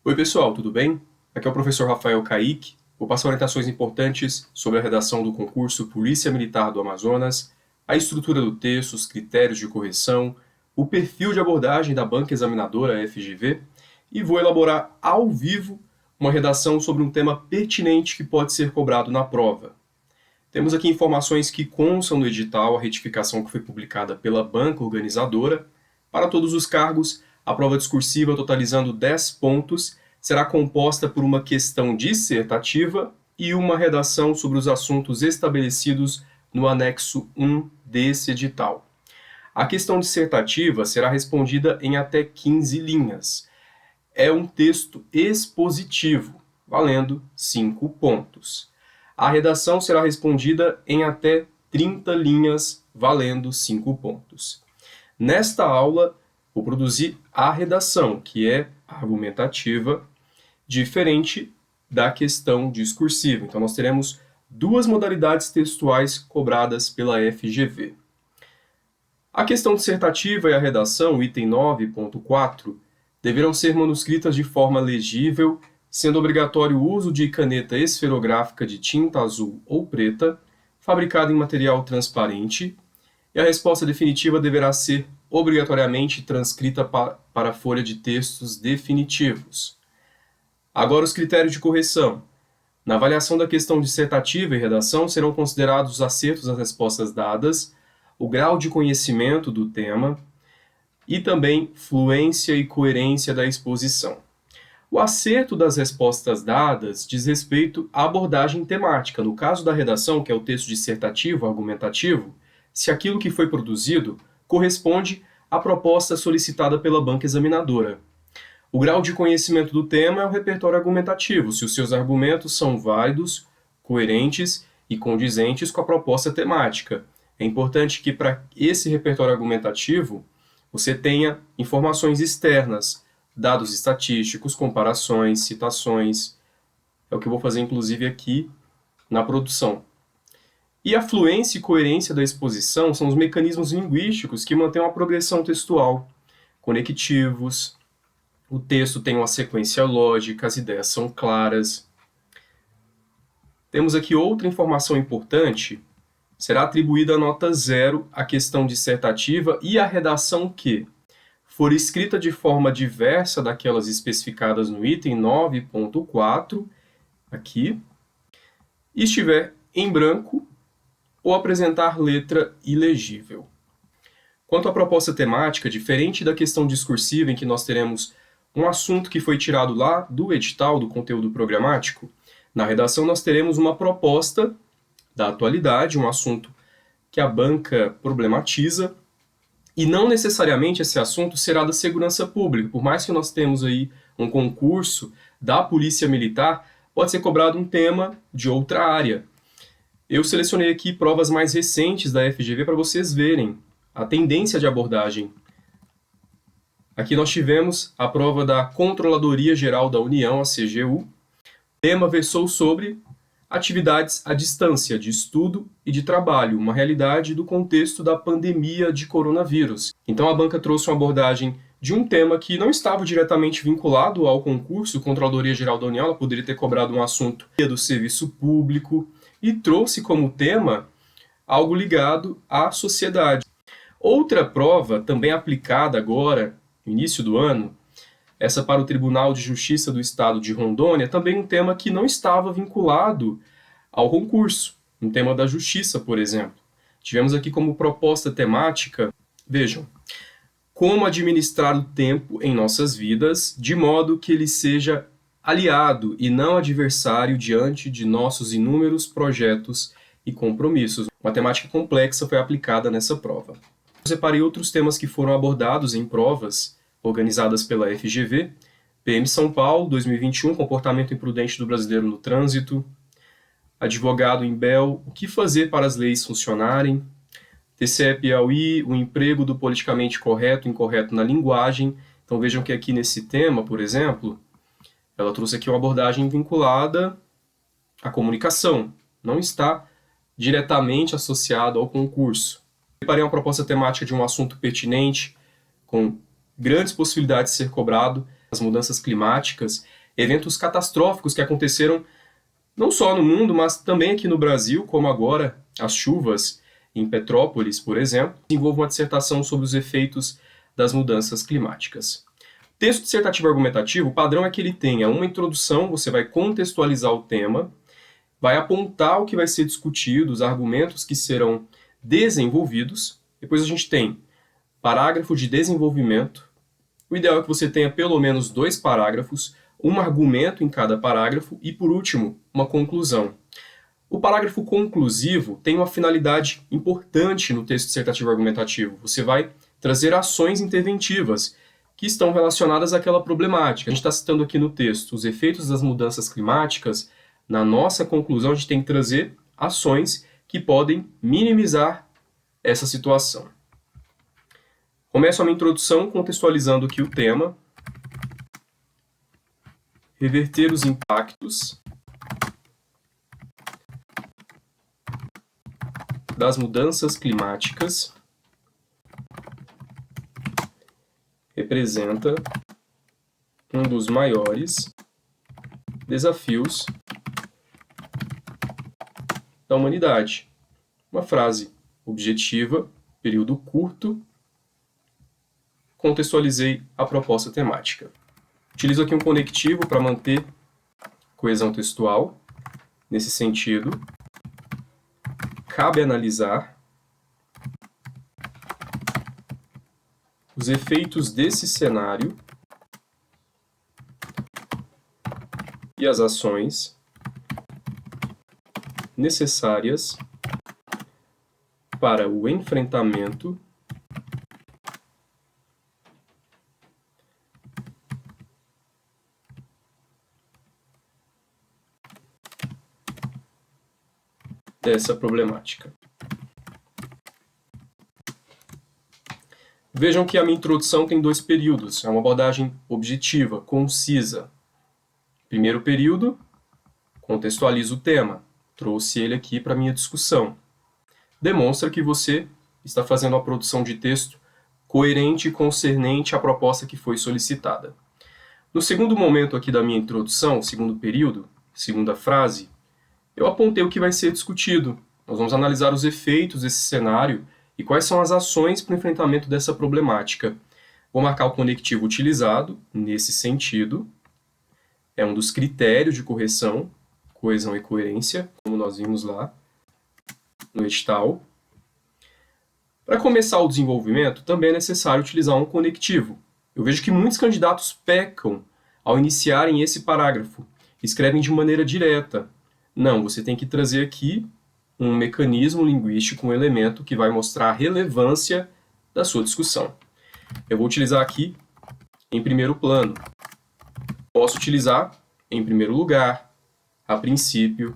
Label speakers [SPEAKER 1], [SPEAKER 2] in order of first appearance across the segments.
[SPEAKER 1] Oi pessoal, tudo bem? Aqui é o professor Rafael Caíque. Vou passar orientações importantes sobre a redação do concurso Polícia Militar do Amazonas, a estrutura do texto, os critérios de correção, o perfil de abordagem da banca examinadora FGV e vou elaborar ao vivo uma redação sobre um tema pertinente que pode ser cobrado na prova. Temos aqui informações que constam no edital, a retificação que foi publicada pela banca organizadora. Para todos os cargos, a prova discursiva, totalizando 10 pontos, será composta por uma questão dissertativa e uma redação sobre os assuntos estabelecidos no anexo 1 desse edital. A questão dissertativa será respondida em até 15 linhas. É um texto expositivo, valendo 5 pontos. A redação será respondida em até 30 linhas, valendo 5 pontos. Nesta aula, vou produzir a redação, que é argumentativa, diferente da questão discursiva. Então, nós teremos duas modalidades textuais cobradas pela FGV. A questão dissertativa e a redação, item 9.4, deverão ser manuscritas de forma legível, sendo obrigatório o uso de caneta esferográfica de tinta azul ou preta, fabricada em material transparente, e a resposta definitiva deverá ser obrigatoriamente transcrita para a folha de textos definitivos. Agora, os critérios de correção. Na avaliação da questão dissertativa e redação, serão considerados os acertos das respostas dadas, o grau de conhecimento do tema e também fluência e coerência da exposição. O acerto das respostas dadas diz respeito à abordagem temática. No caso da redação, que é o texto dissertativo, argumentativo, se aquilo que foi produzido corresponde à proposta solicitada pela banca examinadora. O grau de conhecimento do tema é o repertório argumentativo, se os seus argumentos são válidos, coerentes e condizentes com a proposta temática. É importante que para esse repertório argumentativo você tenha informações externas, dados estatísticos, comparações, citações. É o que eu vou fazer, inclusive, aqui na produção. E a fluência e coerência da exposição são os mecanismos linguísticos que mantêm uma progressão textual, conectivos, o texto tem uma sequência lógica, as ideias são claras. Temos aqui outra informação importante, será atribuída a nota 0 à questão dissertativa e à redação que for escrita de forma diversa daquelas especificadas no item 9.4, aqui, e estiver em branco ou apresentar letra ilegível. Quanto à proposta temática, diferente da questão discursiva, em que nós teremos um assunto que foi tirado lá do edital, do conteúdo programático, na redação nós teremos uma proposta da atualidade, um assunto que a banca problematiza, e não necessariamente esse assunto será da segurança pública. Por mais que nós temos aí um concurso da Polícia Militar, pode ser cobrado um tema de outra área. Eu selecionei aqui provas mais recentes da FGV para vocês verem a tendência de abordagem. Aqui nós tivemos a prova da Controladoria Geral da União, a CGU. O tema versou sobre atividades à distância, de estudo e de trabalho, uma realidade do contexto da pandemia de coronavírus. Então a banca trouxe uma abordagem de um tema que não estava diretamente vinculado ao concurso Controladoria Geral da União, ela poderia ter cobrado um assunto do serviço público, e trouxe como tema algo ligado à sociedade. Outra prova, também aplicada agora, no início do ano, essa para o Tribunal de Justiça do Estado de Rondônia, também um tema que não estava vinculado ao concurso, um tema da justiça, por exemplo. Tivemos aqui como proposta temática, vejam, como administrar o tempo em nossas vidas, de modo que ele seja aliado e não adversário diante de nossos inúmeros projetos e compromissos. Uma temática complexa foi aplicada nessa prova. Eu separei outros temas que foram abordados em provas organizadas pela FGV, PM São Paulo, 2021, Comportamento Imprudente do Brasileiro no Trânsito, Advogado em BEL, O que fazer para as leis funcionarem, TCE Piauí, O emprego do politicamente correto e incorreto na linguagem. Então vejam que aqui nesse tema, por exemplo, ela trouxe aqui uma abordagem vinculada à comunicação, não está diretamente associado ao concurso. Preparei uma proposta temática de um assunto pertinente, com grandes possibilidades de ser cobrado as mudanças climáticas, eventos catastróficos que aconteceram não só no mundo, mas também aqui no Brasil, como agora as chuvas em Petrópolis, por exemplo, desenvolvo uma dissertação sobre os efeitos das mudanças climáticas. Texto dissertativo argumentativo, o padrão é que ele tenha uma introdução, você vai contextualizar o tema, vai apontar o que vai ser discutido, os argumentos que serão desenvolvidos. Depois a gente tem parágrafo de desenvolvimento. O ideal é que você tenha pelo menos 2 parágrafos, um argumento em cada parágrafo e, por último, uma conclusão. O parágrafo conclusivo tem uma finalidade importante no texto dissertativo argumentativo. Você vai trazer ações interventivas que estão relacionadas àquela problemática. A gente está citando aqui no texto os efeitos das mudanças climáticas. Na nossa conclusão, a gente tem que trazer ações que podem minimizar essa situação. Começo a minha introdução contextualizando aqui o tema. Reverter os impactos das mudanças climáticas representa um dos maiores desafios da humanidade. Uma frase objetiva, período curto, contextualizei a proposta temática. Utilizo aqui um conectivo para manter coesão textual. Nesse sentido, cabe analisar os efeitos desse cenário e as ações necessárias para o enfrentamento dessa problemática. Vejam que a minha introdução tem 2 períodos, é uma abordagem objetiva, concisa. Primeiro período, contextualizo o tema, trouxe ele aqui para a minha discussão. Demonstra que você está fazendo uma produção de texto coerente e concernente à proposta que foi solicitada. No segundo momento aqui da minha introdução, segundo período, segunda frase, eu apontei o que vai ser discutido. Nós vamos analisar os efeitos desse cenário e quais são as ações para o enfrentamento dessa problemática. Vou marcar o conectivo utilizado nesse sentido. É um dos critérios de correção, coesão e coerência, como nós vimos lá no edital. Para começar o desenvolvimento, também é necessário utilizar um conectivo. Eu vejo que muitos candidatos pecam ao iniciarem esse parágrafo. Escrevem de maneira direta. Não, você tem que trazer aqui um mecanismo linguístico, um elemento que vai mostrar a relevância da sua discussão. Eu vou utilizar aqui em primeiro plano. Posso utilizar em primeiro lugar, a princípio.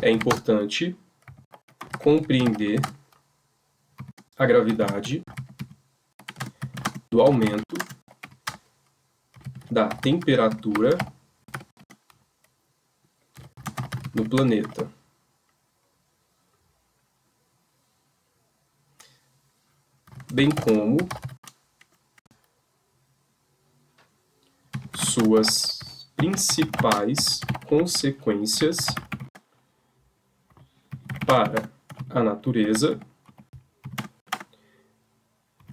[SPEAKER 1] É importante compreender a gravidade do aumento da temperatura no planeta. Bem como suas principais consequências para a natureza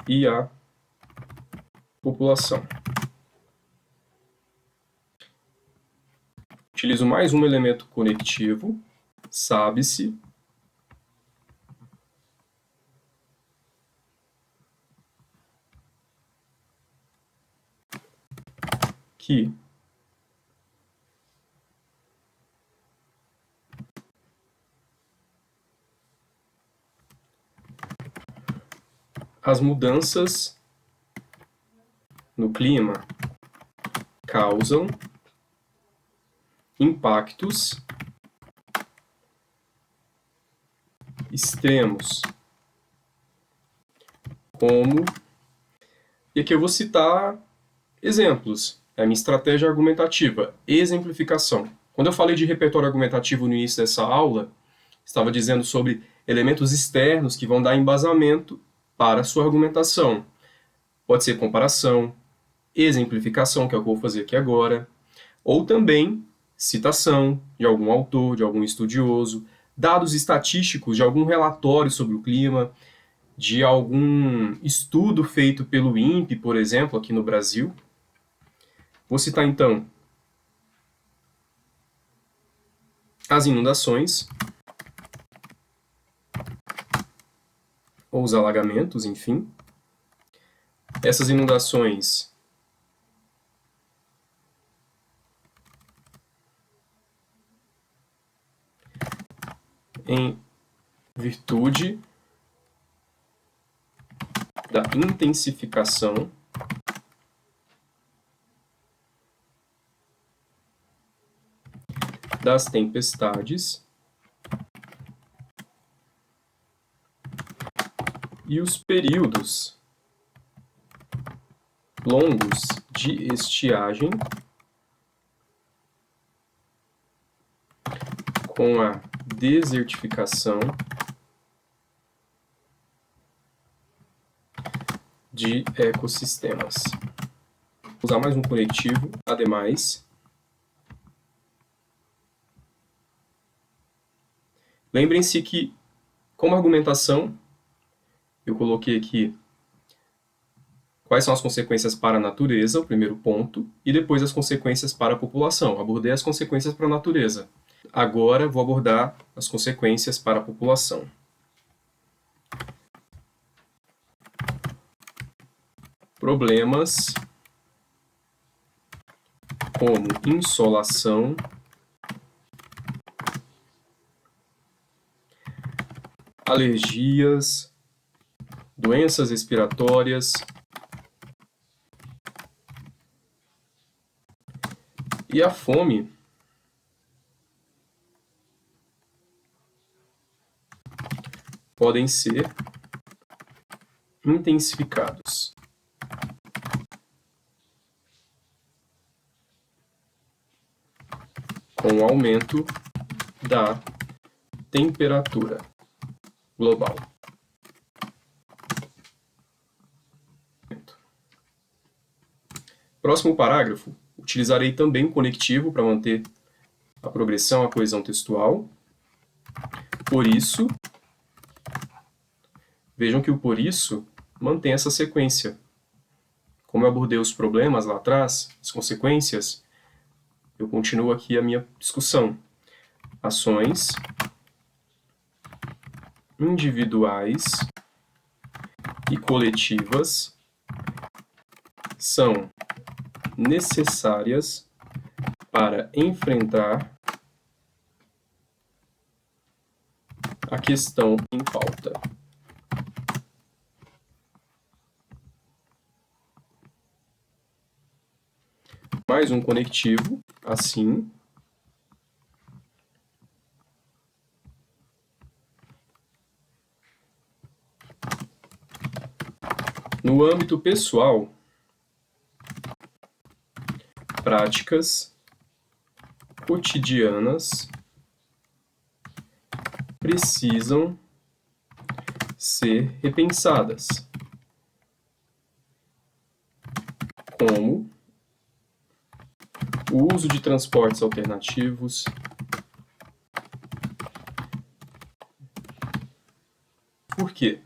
[SPEAKER 1] e a população. Utilizo mais um elemento conectivo, sabe-se que as mudanças no clima causam impactos extremos, como... E aqui eu vou citar exemplos. É a minha estratégia argumentativa, exemplificação. Quando eu falei de repertório argumentativo no início dessa aula, estava dizendo sobre elementos externos que vão dar embasamento para a sua argumentação. Pode ser comparação, exemplificação, que é o que eu vou fazer aqui agora, ou também citação de algum autor, de algum estudioso, dados estatísticos de algum relatório sobre o clima, de algum estudo feito pelo INPE, por exemplo, aqui no Brasil. Vou citar então as inundações, ou os alagamentos, enfim. Essas inundações em virtude da intensificação das tempestades e os períodos longos de estiagem com a desertificação de ecossistemas. Vou usar mais um conectivo, ademais. Lembrem-se que, como argumentação, eu coloquei aqui quais são as consequências para a natureza, o primeiro ponto, e depois as consequências para a população. Abordei as consequências para a natureza. Agora vou abordar as consequências para a população. Problemas como insolação, alergias, doenças respiratórias e a fome podem ser intensificados com o aumento da temperatura global. Próximo parágrafo, utilizarei também o conectivo para manter a progressão, a coesão textual. Por isso, vejam que o por isso mantém essa sequência. Como eu abordei os problemas lá atrás, as consequências, eu continuo aqui a minha discussão. Ações individuais e coletivas são necessárias para enfrentar a questão em pauta. Mais um conectivo, assim. No âmbito pessoal, práticas cotidianas precisam ser repensadas, como o uso de transportes alternativos, por quê?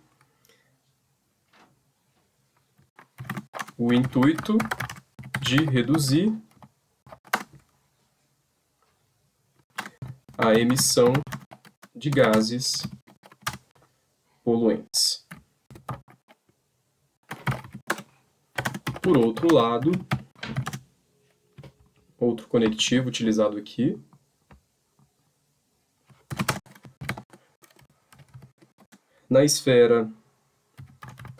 [SPEAKER 1] O intuito de reduzir a emissão de gases poluentes. Por outro lado, outro conectivo utilizado aqui, na esfera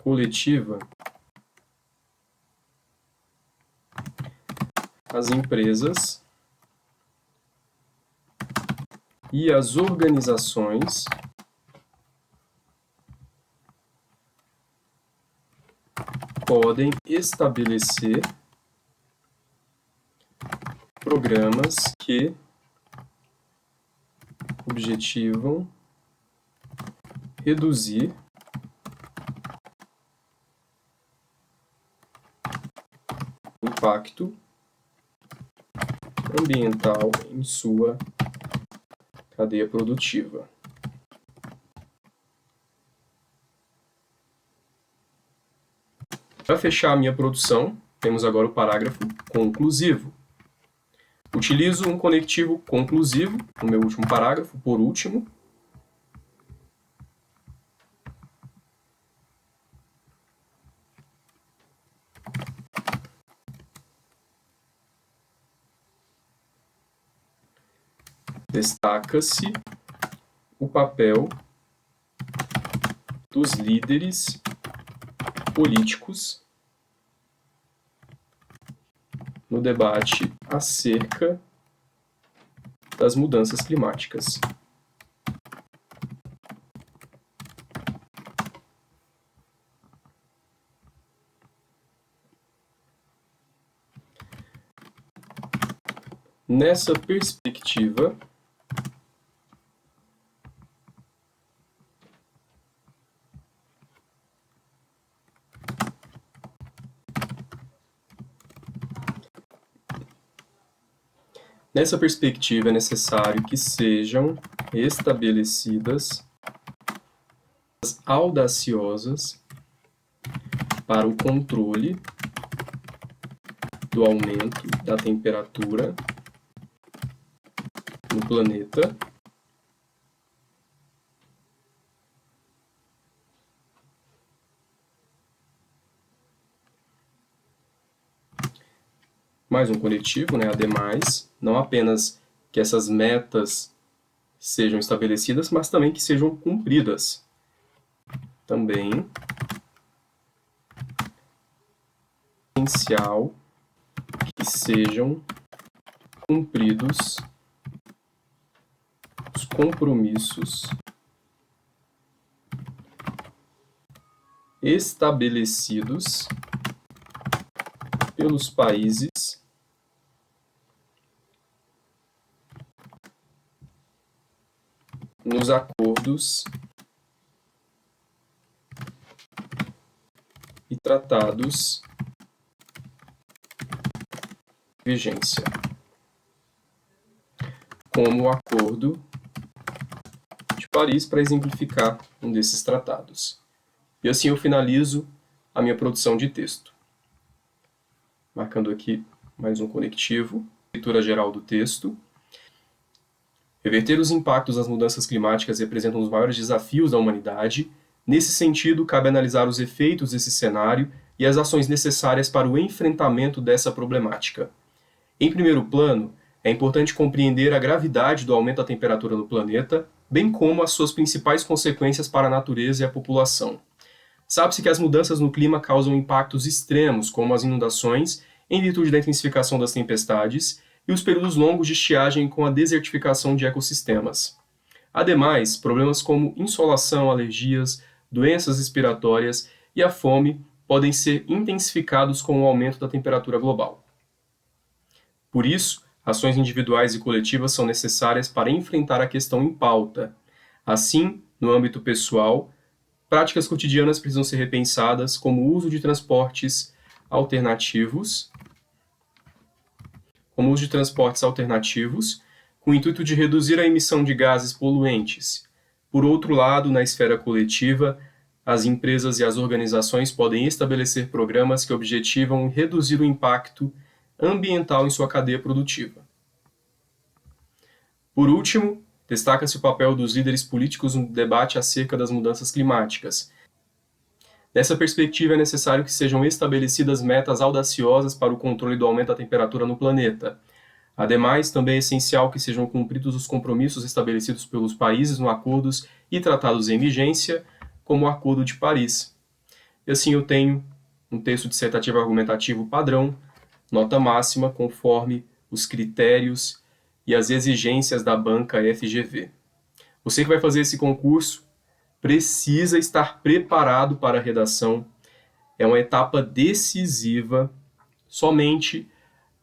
[SPEAKER 1] coletiva, as empresas e as organizações podem estabelecer programas que objetivam reduzir impacto ambiental em sua cadeia produtiva. Para fechar a minha produção, temos agora o parágrafo conclusivo. Utilizo um conectivo conclusivo no meu último parágrafo, por último. Destaca-se o papel dos líderes políticos no debate acerca das mudanças climáticas. Nessa perspectiva, é necessário que sejam estabelecidas as audaciosas para o controle do aumento da temperatura no planeta mais um conectivo, ademais, não apenas que essas metas sejam estabelecidas, mas também que sejam cumpridas. Também é essencial que sejam cumpridos os compromissos estabelecidos pelos países nos acordos e tratados de vigência, como o Acordo de Paris, para exemplificar um desses tratados. E assim eu finalizo a minha produção de texto. Marcando aqui mais um conectivo, leitura geral do texto. Reverter os impactos das mudanças climáticas representa um dos maiores desafios da humanidade. Nesse sentido, cabe analisar os efeitos desse cenário e as ações necessárias para o enfrentamento dessa problemática. Em primeiro plano, é importante compreender a gravidade do aumento da temperatura no planeta, bem como as suas principais consequências para a natureza e a população. Sabe-se que as mudanças no clima causam impactos extremos, como as inundações, em virtude da intensificação das tempestades, e os períodos longos de estiagem com a desertificação de ecossistemas. Ademais, problemas como insolação, alergias, doenças respiratórias e a fome podem ser intensificados com o aumento da temperatura global. Por isso, ações individuais e coletivas são necessárias para enfrentar a questão em pauta. Assim, no âmbito pessoal, práticas cotidianas precisam ser repensadas, como o uso de transportes alternativos, com o intuito de reduzir a emissão de gases poluentes. Por outro lado, na esfera coletiva, as empresas e as organizações podem estabelecer programas que objetivam reduzir o impacto ambiental em sua cadeia produtiva. Por último, destaca-se o papel dos líderes políticos no debate acerca das mudanças climáticas. Nessa perspectiva, é necessário que sejam estabelecidas metas audaciosas para o controle do aumento da temperatura no planeta. Ademais, também é essencial que sejam cumpridos os compromissos estabelecidos pelos países no acordos e tratados em vigência, como o Acordo de Paris. E assim eu tenho um texto dissertativo argumentativo padrão, nota máxima, conforme os critérios e as exigências da banca FGV. Você que vai fazer esse concurso precisa estar preparado para a redação. É uma etapa decisiva. Somente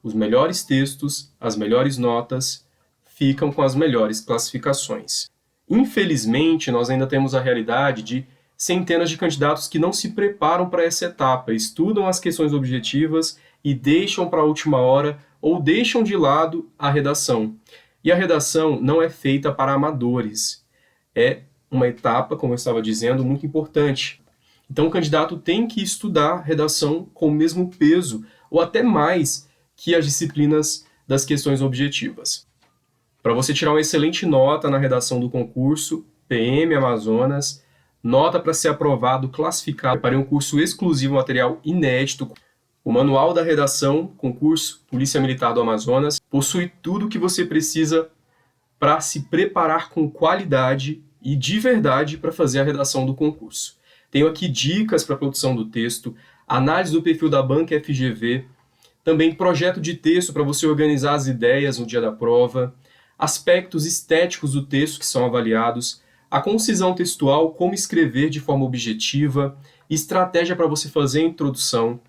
[SPEAKER 1] os melhores textos, as melhores notas, ficam com as melhores classificações. Infelizmente, nós ainda temos a realidade de centenas de candidatos que não se preparam para essa etapa, estudam as questões objetivas e deixam para a última hora ou deixam de lado a redação. E a redação não é feita para amadores. É uma etapa, como eu estava dizendo, muito importante. Então o candidato tem que estudar redação com o mesmo peso, ou até mais, que as disciplinas das questões objetivas. Para você tirar uma excelente nota na redação do concurso, PM Amazonas, nota para ser aprovado, classificado, preparei um curso exclusivo, material inédito. O Manual da Redação, concurso Polícia Militar do Amazonas, possui tudo o que você precisa para se preparar com qualidade e de verdade para fazer a redação do concurso. Tenho aqui dicas para a produção do texto, análise do perfil da banca FGV, também projeto de texto para você organizar as ideias no dia da prova, aspectos estéticos do texto que são avaliados, a concisão textual, como escrever de forma objetiva, estratégia para você fazer a introdução,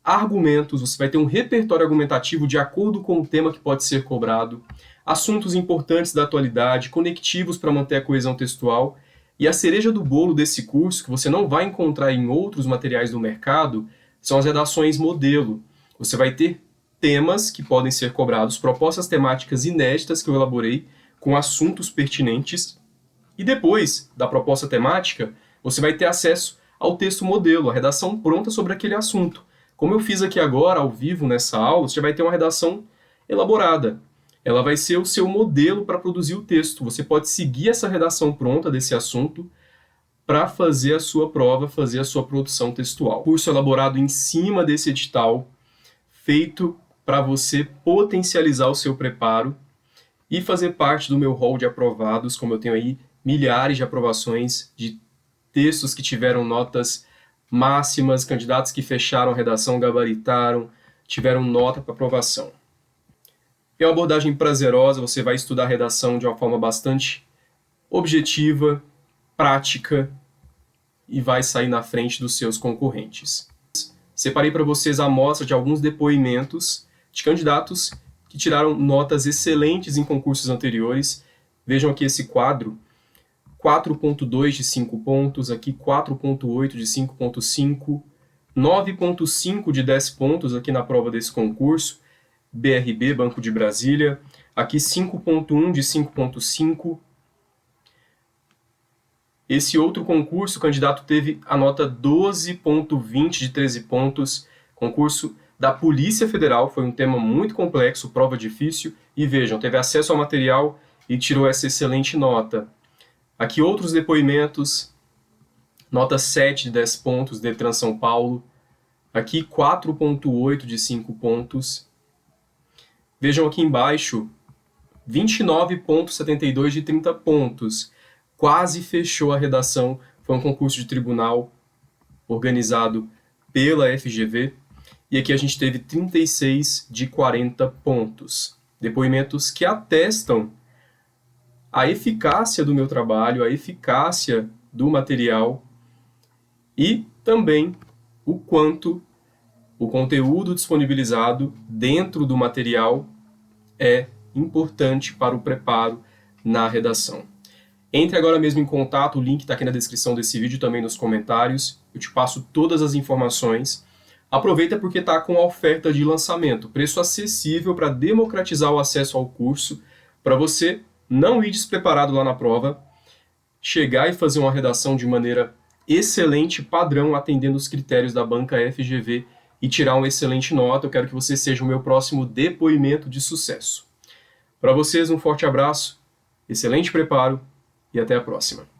[SPEAKER 1] argumentos, você vai ter um repertório argumentativo de acordo com o tema que pode ser cobrado, assuntos importantes da atualidade, conectivos para manter a coesão textual, e a cereja do bolo desse curso, que você não vai encontrar em outros materiais do mercado, são as redações modelo. Você vai ter temas que podem ser cobrados, propostas temáticas inéditas que eu elaborei, com assuntos pertinentes, e depois da proposta temática, você vai ter acesso ao texto modelo, a redação pronta sobre aquele assunto. Como eu fiz aqui agora, ao vivo, nessa aula, você já vai ter uma redação elaborada. Ela vai ser o seu modelo para produzir o texto. Você pode seguir essa redação pronta desse assunto para fazer a sua prova, fazer a sua produção textual. Curso elaborado em cima desse edital, feito para você potencializar o seu preparo e fazer parte do meu hall de aprovados, como eu tenho aí milhares de aprovações de textos que tiveram notas máximas, candidatos que fecharam a redação, gabaritaram, tiveram nota para aprovação. É uma abordagem prazerosa, você vai estudar a redação de uma forma bastante objetiva, prática e vai sair na frente dos seus concorrentes. Separei para vocês a amostra de alguns depoimentos de candidatos que tiraram notas excelentes em concursos anteriores. Vejam aqui esse quadro, 4.2 de 5 pontos, aqui 4.8 de 5.5, 9.5 de 10 pontos aqui na prova desse concurso, BRB, Banco de Brasília, aqui 5.1 de 5.5. Esse outro concurso, o candidato teve a nota 12.20 de 13 pontos, concurso da Polícia Federal, foi um tema muito complexo, prova difícil, e vejam, teve acesso ao material e tirou essa excelente nota. Aqui outros depoimentos, nota 7 de 10 pontos, Detran São Paulo, aqui 4.8 de 5 pontos. Vejam aqui embaixo, 29.72 de 30 pontos. Quase fechou a redação, foi um concurso de tribunal organizado pela FGV. E aqui a gente teve 36 de 40 pontos. Depoimentos que atestam a eficácia do meu trabalho, a eficácia do material e também o quanto o conteúdo disponibilizado dentro do material é importante para o preparo na redação. Entre agora mesmo em contato, o link está aqui na descrição desse vídeo, também nos comentários. Eu te passo todas as informações. Aproveita porque está com a oferta de lançamento, preço acessível para democratizar o acesso ao curso, para você não ir despreparado lá na prova, chegar e fazer uma redação de maneira excelente, padrão, atendendo os critérios da banca FGV e tirar uma excelente nota. Eu quero que você seja o meu próximo depoimento de sucesso. Para vocês, um forte abraço, excelente preparo e até a próxima.